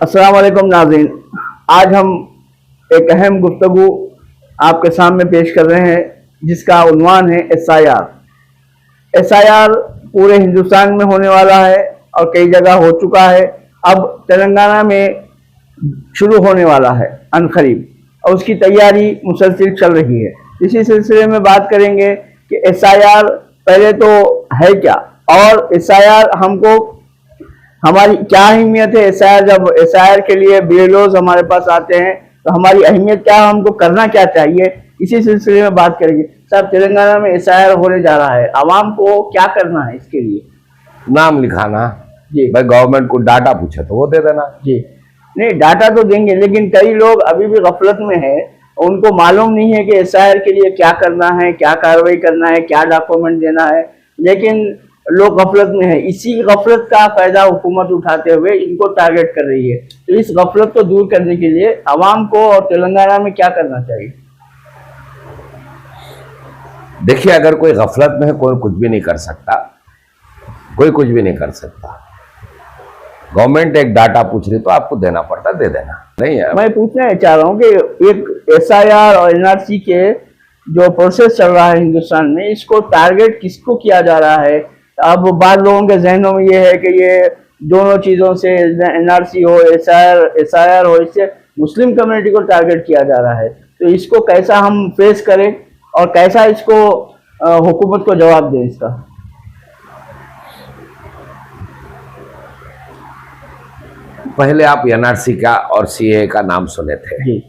अस्सलाम वालेकुम नाज़रीन। आज हम एक अहम गुफ्तगू आपके सामने पेश कर रहे हैं जिसका उन्वान है SIR पूरे हिंदुस्तान में होने वाला है और कई जगह हो चुका है। अब तेलंगाना में शुरू होने वाला है अनकरीब और उसकी तैयारी मुसलसिल चल रही है। इसी सिलसिले में बात करेंगे कि SIR पहले तो है क्या और SIR हमको हमारी क्या अहमियत है। जब SIR के लिए BLOs हमारे पास आते हैं तो हमारी अहमियत क्या है, हमको करना क्या चाहिए, इसी सिलसिले में बात करेंगे। साहब, तेलंगाना में SIR होने जा रहा है, आवाम को क्या करना है इसके लिए? नाम लिखाना जी भाई, गवर्नमेंट को डाटा पूछे तो वो दे देना जी। नहीं, डाटा तो देंगे लेकिन कई लोग अभी भी गफलत में है, उनको मालूम नहीं है कि SIR के लिए क्या करना है, क्या कार्रवाई करना है, क्या डॉक्यूमेंट देना है, लेकिन लोग गफलत में है। इसी गफलत का फायदा हुकूमत उठाते हुए इनको टारगेट कर रही है। तो इस गफलत को दूर करने के लिए आवाम को और तेलंगाना में क्या करना चाहिए? देखिए, अगर कोई गफलत में है कोई कुछ भी नहीं कर सकता, कोई कुछ भी नहीं कर सकता। गवर्नमेंट एक डाटा पूछ रही तो आपको देना पड़ता, दे देना नहीं है। मैं पूछना चाह रहा हूँ कि एक SIR और NRC के जो प्रोसेस चल रहा है हिंदुस्तान में, इसको टारगेट किसको किया जा रहा है? अब बाद लोगों के जहनों में ये है कि ये दोनों चीज़ों से NRC हो SIR हो, इससे मुस्लिम कम्युनिटी को टारगेट किया जा रहा है। तो इसको कैसा हम फेस करें और कैसा इसको हुकूमत को जवाब दें इसका? पहले आप NRC का और CAA का नाम सुने थे जी,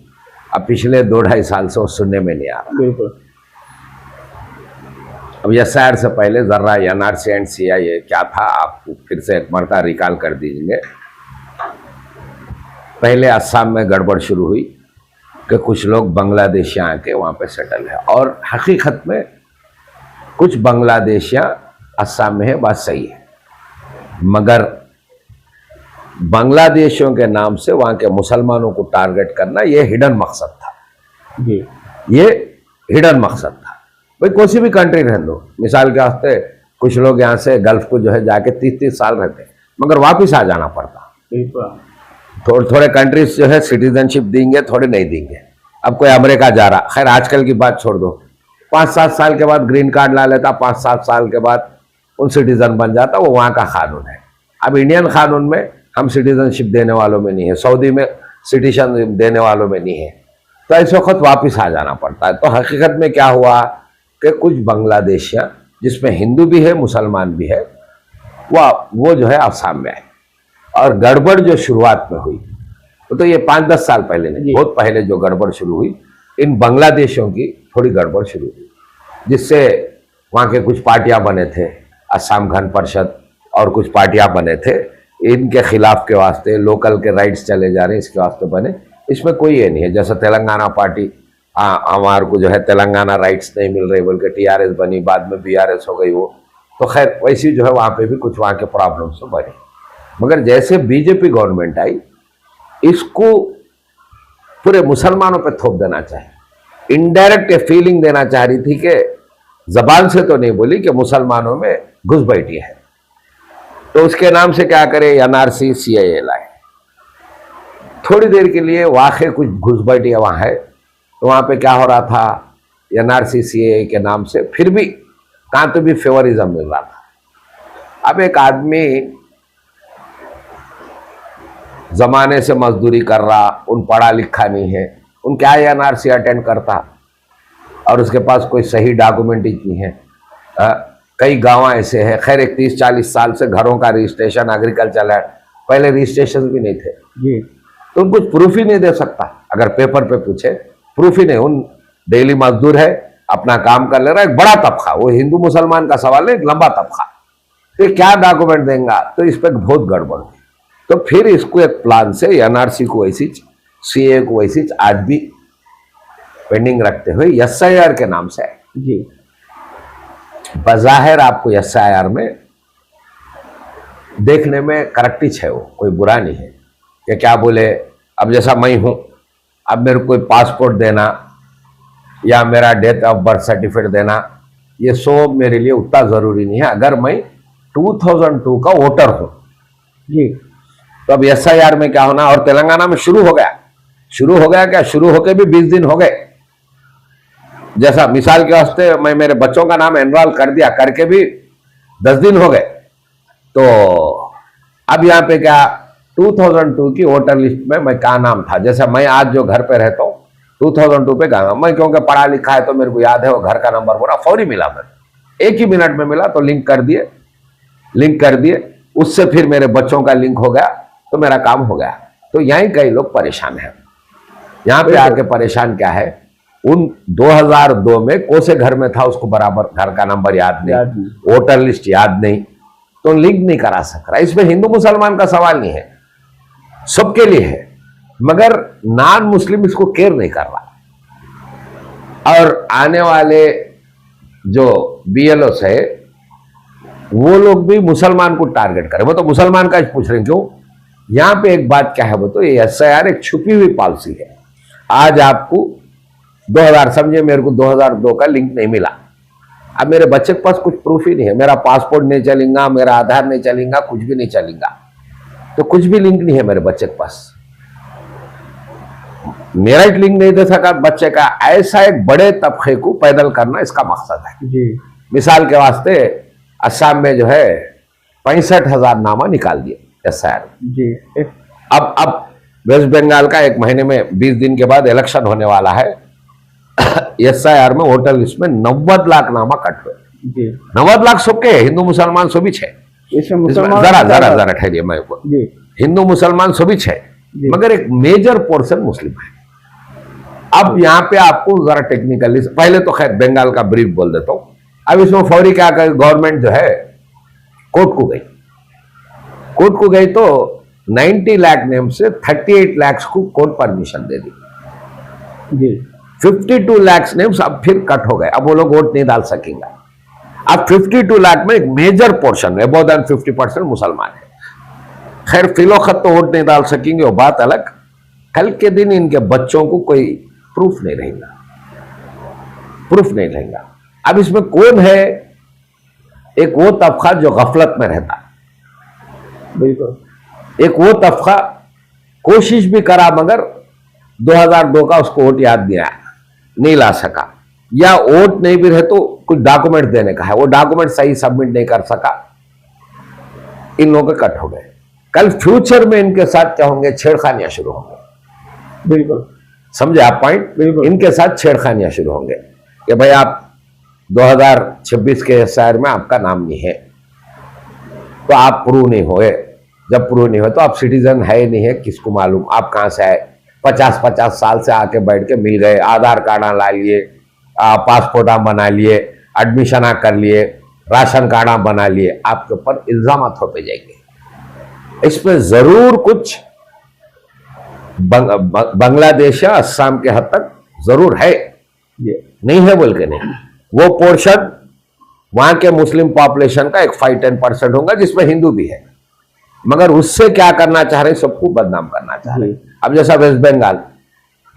अब पिछले 2-2.5 साल से वो सुनने में नहीं आ रहा। बिल्कुल। अब SIR से पहले जरा NRC एंड CAA क्या था आपको फिर से एक मरता रिकॉल कर दीजिए। पहले असम में गड़बड़ शुरू हुई कि कुछ लोग बांग्लादेशियाँ आके वहाँ पे सेटल है, और हकीकत में कुछ बांग्लादेशियाँ असम में है, बात सही है, मगर बांग्लादेशियों के नाम से वहाँ के मुसलमानों को टारगेट करना ये हिडन मकसद था जी, ये हिडन मकसद था। भाई कोई भी कंट्री रहने दो, मिसाल के वास्ते कुछ लोग यहाँ से गल्फ को जो है जाके 30-30 साल रहते मगर वापस आ जाना पड़ता। थोड़े कंट्रीज जो है सिटीजनशिप देंगे, थोड़े नहीं देंगे। अब कोई अमेरिका जा रहा, खैर आजकल की बात छोड़ दो, 5-7 साल के बाद ग्रीन कार्ड ला लेता, 5-7 साल के बाद उन सिटीजन बन जाता, वो वहाँ का कानून है। अब इंडियन कानून में हम सिटीजनशिप देने वालों में नहीं है, सऊदी में सिटीजन देने वालों में नहीं है, तो इस वक्त वापस आ जाना पड़ता है। तो हकीकत में क्या हुआ कि कुछ बांग्लादेशियाँ जिसमें हिंदू भी है मुसलमान भी है, वो जो है आसाम में आए, और गड़बड़ जो शुरुआत में हुई तो ये 5-10 साल पहले नहीं, बहुत पहले जो गड़बड़ शुरू हुई, इन बांग्लादेशियों की थोड़ी गड़बड़ शुरू हुई, जिससे वहाँ के कुछ पार्टियां बने थे, असम गण परिषद और कुछ पार्टियां बने थे, इनके खिलाफ के वास्ते लोकल के राइट्स चले जा रहे हैं, इसके वास्ते बने। इसमें कोई ये नहीं है, जैसे तेलंगाना पार्टी हमारे को जो है तेलंगाना राइट्स नहीं मिल रहे बोल के TRS बनी, बाद में BRS हो गई वो, तो खैर वैसी जो है वहाँ पे भी कुछ वहाँ के प्रॉब्लम्स तो बने। मगर जैसे BJP गवर्नमेंट आई, इसको पूरे मुसलमानों पे थोप देना चाहिए, इनडायरेक्ट ये फीलिंग देना चाह रही थी कि जबान से तो नहीं बोली कि मुसलमानों में घुसपैठी है, तो उसके नाम से क्या करे, NRC CAA लाए। थोड़ी देर के लिए वाकई कुछ घुसपैठी वहाँ है, तो वहाँ पे क्या हो रहा था, NRC CAA के नाम से फिर भी कहाँ तो भी फेवरिज्म मिल रहा था। अब एक आदमी जमाने से मजदूरी कर रहा, उन पढ़ा लिखा नहीं है, उन क्या NRC अटेंड करता, और उसके पास कोई सही डॉक्यूमेंट ही नहीं है। कई गांव ऐसे हैं, खैर 30-40 साल से घरों का रजिस्ट्रेशन एग्रीकल्चर है, पहले रजिस्ट्रेशन भी नहीं थे जी, तो उन कुछ प्रूफ ही नहीं दे सकता। अगर पेपर पे पूछे प्रूफ ही नहीं, उन डेली मजदूर है, अपना काम कर ले रहा है, एक बड़ा तबका, वो हिंदू मुसलमान का सवाल है, एक लंबा तबका, तो क्या डॉक्यूमेंट देंगे? तो इस पर बहुत गड़बड़ हुई। तो फिर इसको एक प्लान से NRC को वैसी, CAA को वैसी, आज भी पेंडिंग रखते हुए SIR के नाम से जी, बज़ाहिर आपको SIR में देखने में करेक्टिच है, वो कोई बुरा नहीं है कि क्या बोले, अब जैसा मैं हूं, अब मेरे को कोई पासपोर्ट देना या मेरा डेट ऑफ बर्थ सर्टिफिकेट देना, ये सब मेरे लिए उतना ज़रूरी नहीं है अगर मैं 2002 का वोटर हूँ जी। तो अब SIR में क्या होना, और तेलंगाना में शुरू हो गया क्या, शुरू होके भी 20 दिन हो गए। जैसा मिसाल के वास्ते मैं मेरे बच्चों का नाम एनरोल कर दिया, करके भी 10 दिन हो गए। तो अब यहाँ पे क्या, 2002 की वोटर लिस्ट में मैं क्या नाम था, जैसे मैं आज जो घर पे रहता हूँ 2002 पे क्या, मैं क्योंकि पढ़ा लिखा है तो मेरे को याद है वो घर का नंबर पूरा फौरी मिला, मेरे 1 ही मिनट में मिला, तो लिंक कर दिए, उससे फिर मेरे बच्चों का लिंक हो गया, तो मेरा काम हो गया। तो यहीं कई लोग परेशान हैं। यहाँ पे आके परेशान क्या है, उन 2002 में कोसे घर में था, उसको बराबर घर का नंबर याद नहीं, वोटर लिस्ट याद नहीं, तो लिंक नहीं करा सक रहा। इसमें हिंदू मुसलमान का सवाल नहीं है, सबके लिए है, मगर नॉन मुस्लिम इसको केयर नहीं कर रहा। और आने वाले जो BLOs है वो लोग भी मुसलमान को टारगेट करें, वो तो मुसलमान का पूछ रहे हैं क्यों। यहां पे एक बात क्या है, वो तो ये SIR एक छुपी हुई पॉलिसी है। आज आपको 2000 समझे, मेरे को 2002 का लिंक नहीं मिला, अब मेरे बच्चे के पास कुछ प्रूफ ही नहीं है, मेरा पासपोर्ट नहीं चलेगा, मेरा आधार नहीं चलेगा, कुछ भी नहीं चलेगा, तो कुछ भी लिंक नहीं है मेरे बच्चे के पास, मेरा एक लिंक नहीं दे सका बच्चे का। ऐसा एक बड़े तबके को पैदल करना इसका मकसद है जी। मिसाल के वास्ते असम में जो है 65,000 नामा निकाल दिए SIR जी। अब वेस्ट बंगाल का 1 महीने में 20 दिन के बाद इलेक्शन होने वाला है। SIR में वोटर लिस्ट में 90 लाख नामा कट हुए जी। 90 लाख सबके, हिंदू मुसलमान सभी छे, जरा ठहरिए, मैं हिंदू मुसलमान सभी छे, मगर एक मेजर पोर्शन मुस्लिम है। अब यहाँ पे आपको जरा टेक्निकली, पहले तो खैर बंगाल का ब्रीफ बोल देता हूं। अब इसमें फौरी क्या कर, गवर्नमेंट जो है कोर्ट को गई तो 90 लाख नेम से 38 लाख को कोर्ट परमिशन दे दी जी। 52 लाख नेम्स अब फिर कट हो गए, अब वो लोग वोट नहीं डाल सकेंगे। अब 52 लाख में एक मेजर पोर्शन है, मोर देन 50% मुसलमान है। खैर फिलोखत तो वोट नहीं डाल सकेंगे, वो बात अलग। कल के दिन इनके बच्चों को कोई प्रूफ नहीं रहेगा। अब इसमें कौन है, एक वो तबका जो गफलत में रहता, बिल्कुल एक वो तबका कोशिश भी करा मगर 2002 का उसको वोट याद नहीं ला सका, या वोट नहीं भी रहे तो कुछ डॉक्यूमेंट देने का है, वो डॉक्यूमेंट सही सबमिट नहीं कर सका, इन लोगों के कट हो गए। कल फ्यूचर में इनके साथ क्या होंगे, छेड़खानियां शुरू होंगे। बिल्कुल समझे आप पॉइंट, बिल्कुल इनके साथ छेड़खानियां शुरू होंगे कि भाई आप 2026 के SIR में आपका नाम नहीं है, तो आप प्रूव नहीं हुए। जब प्रूव नहीं हुए तो आप सिटीजन है नहीं है, किसको मालूम आप कहां से आए। 50-50 साल से आके बैठ के मिल गए, आधार कार्ड ला लिए, पासपोर्ट बना लिए, एडमिशन कर लिए, राशन कार्ड बना लिए, आपके ऊपर इल्जाम थोपे जाएंगे। इसमें जरूर कुछ बांग्लादेश या असम के हद तक जरूर है, नहीं है बोल के नहीं। वो पोर्शन वहां के मुस्लिम पॉपुलेशन का एक 5-10% होगा जिसमें हिंदू भी है, मगर उससे क्या करना चाह रहे, सबको बदनाम करना चाह रहे। अब जैसा वेस्ट बंगाल,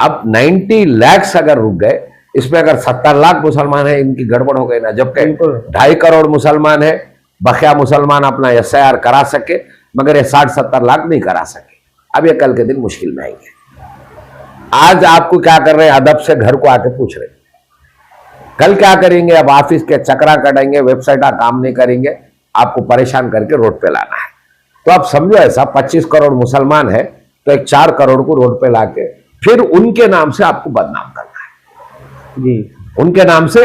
अब 90 लाख अगर रुक गए, इसमें अगर 70 लाख मुसलमान है, इनकी गड़बड़ हो गई ना। जबकि 2.5 करोड़ मुसलमान है, बकिया मुसलमान अपना SIR करा सके, मगर ये 60-70 लाख नहीं करा सके। अब ये कल के दिन मुश्किल में आएंगे। आज आपको क्या कर रहे हैं, अदब से घर को आके पूछ रहे, कल क्या करेंगे। अब ऑफिस के चक्रा कटेंगे, वेबसाइट काम नहीं करेंगे, आपको परेशान करके रोड पे लाना है। तो आप समझो ऐसा 25 करोड़ मुसलमान है, तो एक 4 करोड़ को रोड पे लाके फिर उनके नाम से आपको बदनाम करना है जी, उनके नाम से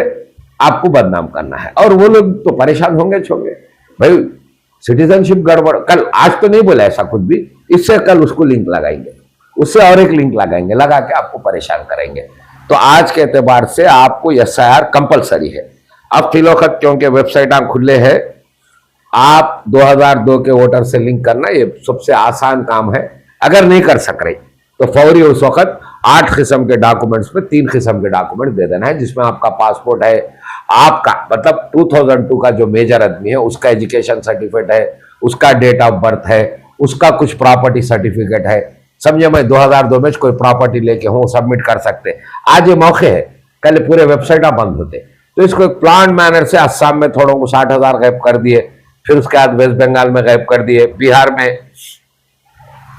आपको बदनाम करना है। और वो लोग तो परेशान होंगे छोंगे भाई, सिटीजनशिप गड़बड़। कल आज तो नहीं बोला ऐसा कुछ भी, इससे कल उसको लिंक लगाएंगे, उससे और एक लिंक लगाएंगे, लगा के आपको परेशान करेंगे। तो आज के एतबार से आपको SIR कंपलसरी है। अब फिलोखत क्योंकि वेबसाइट खुले है, आप 2002 के वोटर से लिंक करना ये सबसे आसान काम है। अगर नहीं कर सक रहे तो फौरी उस वक्त 8 किस्म के डॉक्यूमेंट्स में 3 किस्म के डॉक्यूमेंट दे देना है, जिसमें आपका पासपोर्ट है, आपका मतलब 2002 का जो मेजर आदमी है उसका एजुकेशन सर्टिफिकेट है, उसका डेट ऑफ बर्थ है, उसका कुछ प्रॉपर्टी सर्टिफिकेट है। समझे मैं 2002 में कोई प्रॉपर्टी लेके हूं, सबमिट कर सकते। आज ये मौके है, कल पूरे वेबसाइट बंद होते। तो इसको एक प्लान मैनर से असम में थोड़ों को 60,000 गायब कर दिए, फिर उसके बाद वेस्ट बंगाल में गायब कर दिए, बिहार में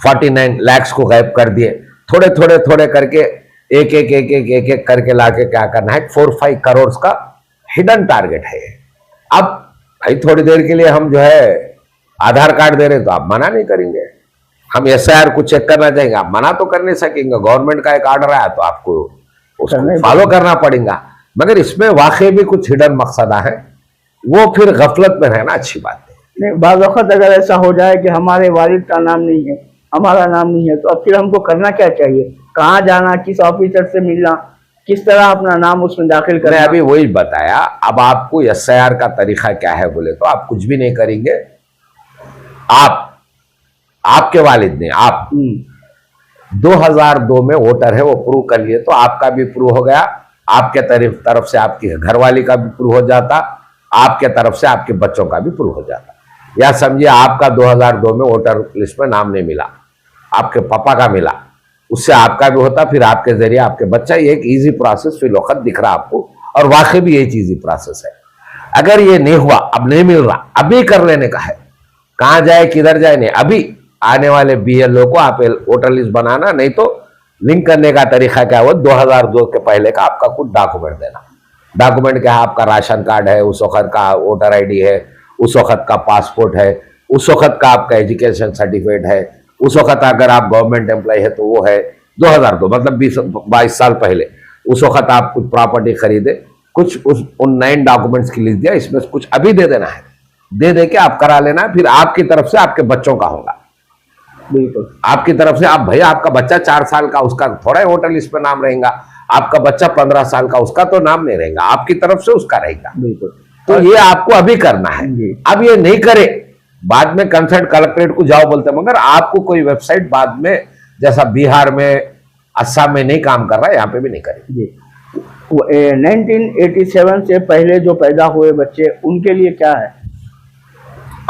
49 लाख को गायब कर दिए। थोड़े थोड़े थोड़े करके एक एक एक एक एक एक करके लाके क्या करना है, 4-5 करोड़ का हिडन टारगेट है। अब भाई थोड़ी देर के लिए हम जो है आधार कार्ड दे रहे तो आप मना नहीं करेंगे, हम SIR को चेक करना चाहेंगे, आप मना तो कर नहीं सकेंगे। गवर्नमेंट का एक ऑर्डर आया तो आपको उसको फॉलो करना पड़ेगा। मगर इसमें वाकई भी कुछ हिडन मकसदा है, वो फिर गफलत में रहना अच्छी बात है। नहीं, बाज़ वक़्त अगर ऐसा हो जाए कि हमारे वालिद का नाम नहीं है, हमारा नाम नहीं है, तो अब फिर हमको करना क्या चाहिए? कहाँ जाना, किस ऑफिसर से मिलना, किस तरह अपना नाम उसमें दाखिल करना? मैंने अभी वही बताया। अब आपको SIR का तरीका क्या है बोले तो आप कुछ भी नहीं करेंगे। आपके वालिद ने, आप 2002 में वोटर है वो प्रूव कर लिए तो आपका भी प्रूव हो गया, आपके तरफ से आपकी घरवाली का भी प्रूव हो जाता, आपके तरफ से आपके बच्चों का भी प्रूव हो जाता। या समझिए आपका 2002 में वोटर लिस्ट में नाम नहीं मिला, आपके पापा का मिला, उससे आपका भी होता, फिर आपके जरिए आपके बच्चा। ये एक इजी प्रोसेस फिर वक्त दिख रहा आपको, और वाकई भी ये इजी प्रोसेस है। अगर ये नहीं हुआ, अब नहीं मिल रहा, अभी कर लेने का है, कहाँ जाए किधर जाए नहीं, अभी आने वाले BLO को आप वोटर लिस्ट बनाना, नहीं तो लिंक करने का तरीका क्या है, वो 2002 के पहले का आपका कुछ डॉक्यूमेंट देना। डॉक्यूमेंट क्या है, आपका राशन कार्ड है, उस वक्त का वोटर ID है, उस वक्त का पासपोर्ट है, उस वक्त का आपका एजुकेशन सर्टिफिकेट है, उस वक्त अगर आप गवर्नमेंट एम्प्लॉय है तो वो है। 2002 मतलब 20-22 साल पहले, उस वक्त आप कुछ प्रॉपर्टी खरीदे, कुछ उन 9 डॉक्यूमेंट्स की लिस्ट दिया, इसमें कुछ अभी दे देना है, दे के आप करा लेना है। फिर आपकी तरफ से आपके बच्चों का होगा, बिल्कुल आपकी तरफ से। आप भैया आपका बच्चा 4 साल का, उसका थोड़ा ही वोटर लिस्ट में नाम रहेगा, आपका बच्चा 15 साल का, उसका तो नाम नहीं रहेगा, आपकी तरफ से उसका रहेगा। बिल्कुल। तो ये आपको अभी करना है। अब ये नहीं करे, बाद में कंसर्न कलेक्ट्रेट को जाओ बोलते, मगर आपको कोई वेबसाइट बाद में, जैसा बिहार में, असम में नहीं काम कर रहा है, यहाँ पे भी नहीं करेगी। 1987 से पहले जो पैदा हुए बच्चे, उनके लिए क्या है?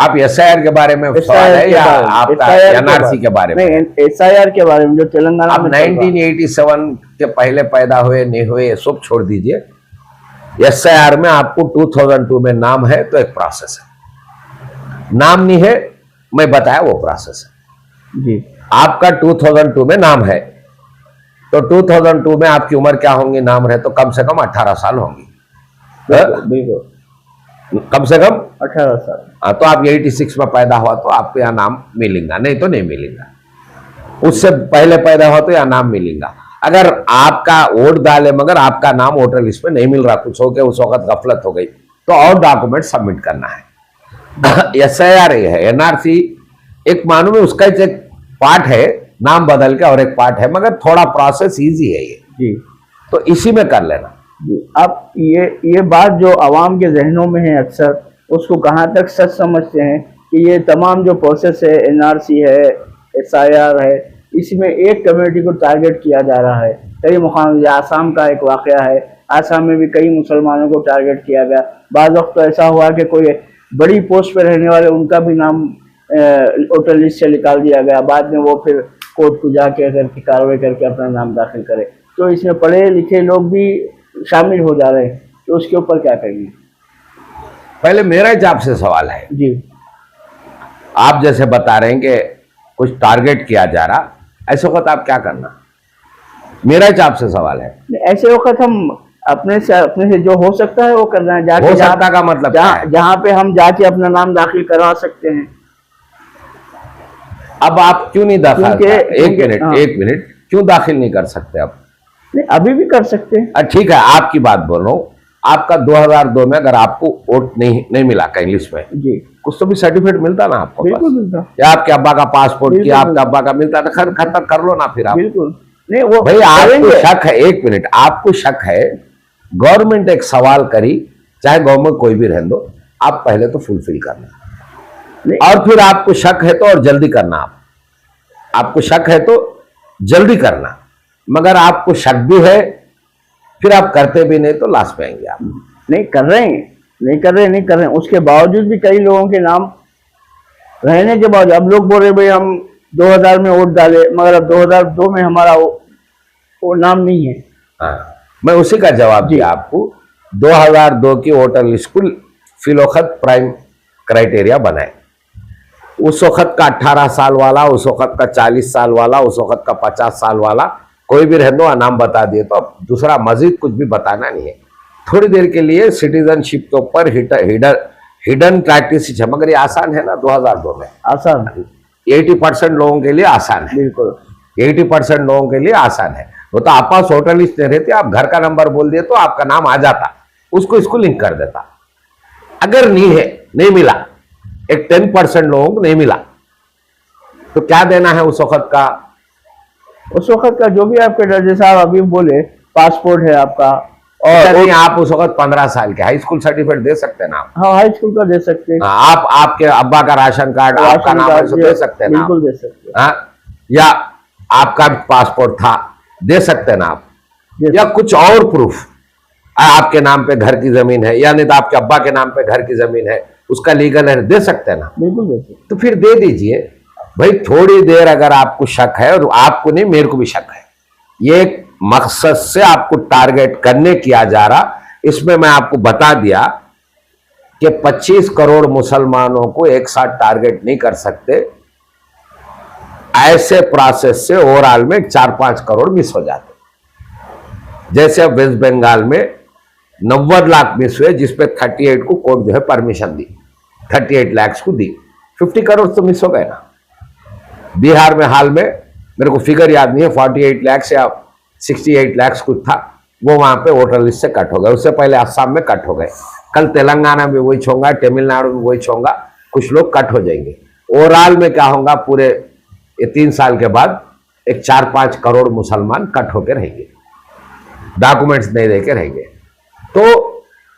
आप SIR के बारे में सवाल है या आपका NRC के बारे में? नहीं, SIR के बारे में जो तेलंगाना में 1987 के पहले पैदा हुए नहीं हुए ये सब छोड़ दीजिए। SIR में आपको 2002 में नाम है तो एक प्रोसेस है, नाम नहीं है मैं बताया वो प्रोसेस है जी। आपका 2002 में नाम है तो 2002 में आपकी उम्र क्या होंगी, नाम रहे तो कम से कम 18 साल होंगी। बिल्कुल, कम से कम 18 साल। हाँ, तो आप 86 में पैदा हुआ तो आपको यहाँ नाम मिलेगा, नहीं तो नहीं मिलेगा। उससे पहले पैदा हुआ तो यहाँ नाम मिलेगा। अगर आपका वोट डाले मगर आपका नाम वोटर लिस्ट में नहीं मिल रहा, कुछ हो गया, उस वक्त गफलत हो गई, तो और डॉक्यूमेंट सबमिट करना है। SIR है, NRC एक मालूम है, उसका एक पार्ट है, नाम बदल के और एक पार्ट है, मगर थोड़ा प्रोसेस इजी है ये जी, तो इसी में कर लेना। अब ये बात जो आवाम के जहनों में है अक्सर, उसको कहाँ तक सच समझते हैं कि ये तमाम जो प्रोसेस है, NRC है, SIR है, इसमें एक कम्युनिटी को टारगेट किया जा रहा है। कई मुकाम, आसाम का एक वाकया है, आसाम में भी कई मुसलमानों को टारगेट किया गया। बाद वक्त तो ऐसा हुआ कि कोई बड़ी पोस्ट पर रहने वाले, उनका भी नाम वोटर लिस्ट से निकाल दिया गया, बाद में वो फिर कोर्ट को जाके करके कार्रवाई करके अपना नाम दाखिल करे। तो इसमें पढ़े लिखे लोग भी शामिल हो जा रहे हैं, तो उसके ऊपर क्या कहेंगे? पहले मेरा ही आपसे सवाल है जी, आप जैसे बता रहे हैं कि कुछ टारगेट किया जा रहा, ऐसे वक्त आप क्या करना? मेरा ही आपसे सवाल है। ऐसे वक्त हम अपने से जो हो सकता है वो करना है, जाके हो सकता का मतलब जहाँ पे हम जाके अपना नाम दाखिल करवा सकते हैं। अब आप क्यों नहीं दाखिल? एक मिनट, क्यों दाखिल नहीं कर सकते? आप नहीं, अभी भी कर सकते हैं। ठीक है, आपकी बात बोल रहा हूँ। आपका 2002 में अगर आपको वोट नहीं मिला कहीं लिस्ट में जी, कुछ तो भी सर्टिफिकेट मिलता ना आपको? बिल्कुल मिलता। या आपके अब्बा का पासपोर्ट किया, आपका अब्बा का मिलता तो खत्म कर लो ना फिर आप। बिल्कुल नहीं, वो भाई आपको शक है, एक मिनट, आपको शक है, गवर्नमेंट एक सवाल करी, चाहे गवर्नमेंट कोई भी रहने दो, आप पहले तो फुलफिल करना, और फिर आपको शक है तो और जल्दी करना। आपको शक है तो जल्दी करना, मगर आपको शक भी है फिर आप करते भी नहीं तो लास्ट में आएंगे। आप नहीं कर रहे हैं, उसके बावजूद भी कई लोगों के नाम रहने के बावजूद, अब लोग बोल रहे भाई हम 2000 में वोट डाले, मगर अब 2002 में हमारा वो नाम नहीं है। हाँ, मैं उसी का जवाब दिया आपको। 2002 की वोटर लिस्ट को फिलौखत प्राइम क्राइटेरिया बनाए, उस वक्त का 18 साल वाला, उस वक्त का 40 साल वाला, उस वक्त का 50 साल वाला, कोई भी रहने दो, नाम बता दिए तो अब दूसरा मजीद कुछ भी बताना नहीं है। थोड़ी देर के लिए सिटीजनशिप के ऊपर हिडन प्रैक्टिस है, मगर ये आसान है ना 2002 में, आसान 80% लोगों के लिए आसान है, बिल्कुल 80% लोगों के लिए आसान है। वो तो आप पास वोटर लिस्ट नहीं रहती, आप घर का नंबर बोल दिए तो आपका नाम आ जाता, उसको इसको लिंक कर देता। अगर नहीं मिला, एक 10% लोगों को नहीं मिला, तो क्या देना है उस वक्त का? उस वक्त का जो भी आपके जैसे साहब अभी बोले, पासपोर्ट है आपका, और नहीं, आप उस वक्त 15 साल के हाई स्कूल सर्टिफिकेट दे सकते हैं ना आप? हाँ, हाई स्कूल का दे सकते हैं। आप आपके अब्बा का राशन कार्ड, आपका नाम है, दे सकते हैं ना? बिल्कुल दे सकते हैं। हाँ, या आपका पासपोर्ट था, दे सकते हैं ना आप? या कुछ और प्रूफ, आपके नाम पे घर की जमीन है, या नहीं तो आपके अब्बा के नाम पे घर की जमीन है, उसका लीगल है, दे सकते हैं ना? बिल्कुल दे सकते। तो फिर दे दीजिए भाई। थोड़ी देर अगर आपको शक है, और आपको नहीं, मेरे को भी शक है, ये एक मकसद से आपको टारगेट करने किया जा रहा। इसमें मैं आपको बता दिया कि 25 करोड़ मुसलमानों को एक साथ टारगेट नहीं कर सकते। ऐसे प्रोसेस से ओवरऑल में 4-5 करोड़ मिस हो जाते। जैसे अब वेस्ट बंगाल में 90 लाख मिस हुए, जिसपे 38 को कोर्ट जो है परमिशन दी, 38 लाख को दी, 50 करोड़ तो मिस हो गए ना। बिहार में हाल में, मेरे को फिगर याद नहीं है, 48 लाख या 68 लाख कुछ था, वो वहां पे वोटर लिस्ट से कट हो गए। उससे पहले असम में कट हो गए, कल तेलंगाना में वही होगा, तमिलनाडु में वही होगा, कुछ लोग कट हो जाएंगे। ओवरऑल में क्या होगा, पूरे ये 3 साल के बाद एक 4-5 करोड़ मुसलमान कट होकर रहेंगे, डॉक्यूमेंट्स नहीं देके रहेंगे। तो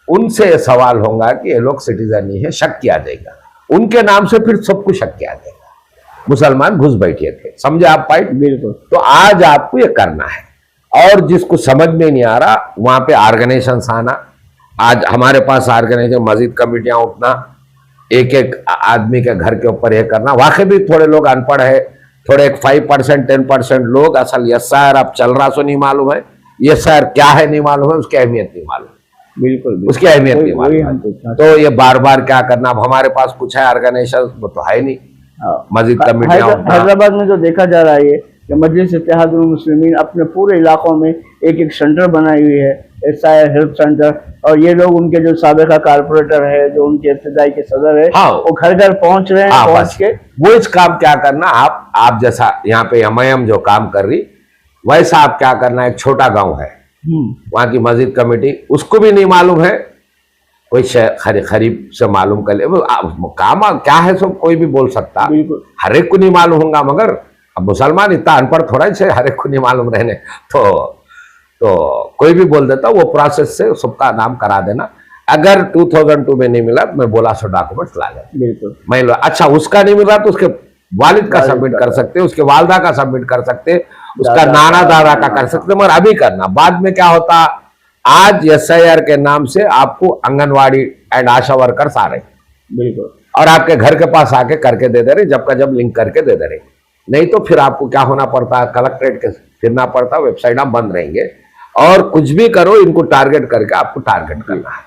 उनसे सवाल होगा कि ये लोग सिटीजन नहीं है, शक किया जाएगा उनके नाम से, फिर सबको शक किया जाएगा मुसलमान घुस बैठे थे। समझे आप पॉइंट? बिल्कुल। तो आज आपको ये करना है, और जिसको समझ में नहीं आ रहा वहां पे ऑर्गेनाइजेशन आना। आज हमारे पास ऑर्गेनाइजेशन, मस्जिद कमेटियां उठना, एक एक आदमी के घर के ऊपर ये करना। वाकई भी थोड़े लोग अनपढ़ है, थोड़े एक 5% 10% लोग असल SIR अब चल रहा सो नहीं मालूम है, SIR क्या है नहीं मालूम है, उसकी अहमियत नहीं मालूम। बिल्कुल उसकी अहमियत नहीं मालूम। तो ये बार बार क्या करना, अब हमारे पास कुछ है ऑर्गेनाइजेशन, वो तो है नहीं। मस्जिद कमेटियां, हैदराबाद में जो देखा जा रहा है कि मजलिस इत्तेहादुल मुस्लिमीन अपने पूरे इलाकों में एक संटर बनाई हुई है, SIR हेल्प सेंटर, और ये लोग उनके जो साबिका कारपोरेटर है, जो उनके इब्तिदाई के सदर है, हाँ, वो घर घर पहुंच रहे हैं, पहुंच के वो इस काम क्या करना, आप जैसा यहाँ पे MIM जो काम कर रही, वैसा आप क्या करना, एक छोटा गांव है, वहां की मस्जिद कमेटी, उसको भी नहीं मालूम है, कोई खरीब से मालूम कर ले, काम क्या है सब कोई भी बोल सकता, हर एक को नहीं मालूम होगा। मगर अब मुसलमान इतना अनपढ़ थोड़ा ही, हर एक को नहीं मालूम रहने, तो कोई भी बोल देता, वो प्रोसेस से सबका नाम करा देना। अगर 2002 में नहीं मिला, मैं बोला सो डॉक्यूमेंट्स ला लेना, मैं अच्छा उसका नहीं मिला तो उसके वालिद का सबमिट कर सकते, उसके वालदा का सबमिट कर सकते, उसका नाना दादा का कर सकते, मगर अभी करना। बाद में क्या होता, आज SIR के नाम से आपको आंगनवाड़ी एंड आशा वर्कर्स आ रहे, बिल्कुल, और आपके घर के पास आके करके दे दे रहे, जब का जब लिंक करके दे दे रहे। नहीं तो फिर आपको क्या होना पड़ता है, कलेक्ट्रेट के फिरना पड़ता, वेबसाइट आप बंद रहेंगे, और कुछ भी करो इनको टारगेट करके आपको टारगेट करना है।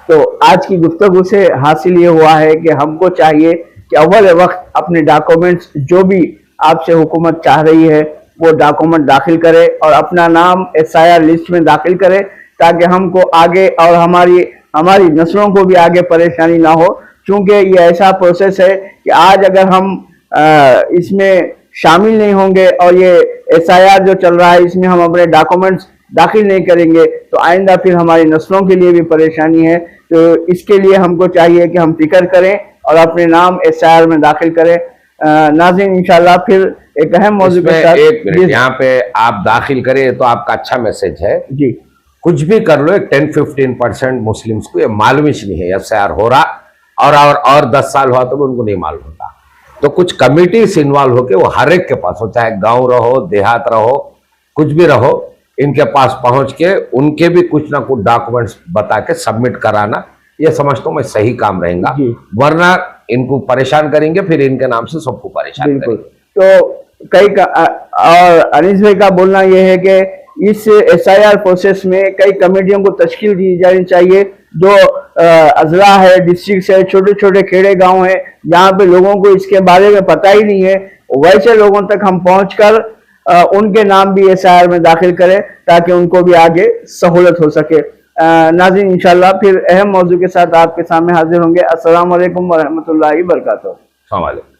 तो आज की गुफ्तगू से हासिल ये हुआ है कि हमको चाहिए कि अव्वल वक्त अपने डॉक्यूमेंट्स जो भी आपसे हुकूमत चाह रही है वो डॉक्यूमेंट दाखिल करे और अपना नाम SIR लिस्ट में दाखिल करे, ताकि हमको आगे और हमारी नस्लों को भी आगे परेशानी ना हो। क्योंकि ये ऐसा प्रोसेस है कि आज अगर हम इसमें शामिल नहीं होंगे और ये SIR जो चल रहा है इसमें हम अपने डॉक्यूमेंट्स दाखिल नहीं करेंगे तो आइंदा फिर हमारी नस्लों के लिए भी परेशानी है। तो इसके लिए हमको चाहिए कि हम फिक्र करें और अपने नाम SIR में दाखिल करें। नाज़रीन, इंशाल्लाह फिर एक अहम मौजू के साथ, एक मिनट यहाँ पे आप दाखिल करें तो आपका अच्छा मैसेज है जी। कुछ भी कर लो, एक 10-15% मुस्लिम्स को ये मालूम ही नहीं है SIR हो रहा, और 10 साल हुआ तो उनको नहीं मालूम होता। तो कुछ कमिटीज इन्वॉल्व होके वो हर एक के पास हो, चाहे गांव रहो, देहात रहो, कुछ भी रहो, इनके पास पहुंच के उनके भी कुछ ना कुछ डॉक्यूमेंट्स बता के सबमिट कराना, ये समझता हूं मैं सही काम रहेगा। वरना इनको परेशान करेंगे, फिर इनके नाम से सबको परेशान करेंगे। तो कई और अनीस भाई का बोलना यह है कि इस SIR प्रोसेस में कई कमेटियों को तश्कील दी जानी चाहिए जो अजला है, डिस्ट्रिक्ट है, छोटे छोटे खेड़े गांव है जहाँ पे लोगों को इसके बारे में पता ही नहीं है, वैसे लोगों तक हम पहुंचकर उनके नाम भी SIR में दाखिल करें ताकि उनको भी आगे सहूलत हो सके। नाज़रीन, इंशाल्लाह फिर अहम मौजू के साथ आपके सामने हाजिर होंगे। अस्सलाम वालेकुम व रहमतुल्लाहि व बरकातहू। अस्सलाम वालेकुम।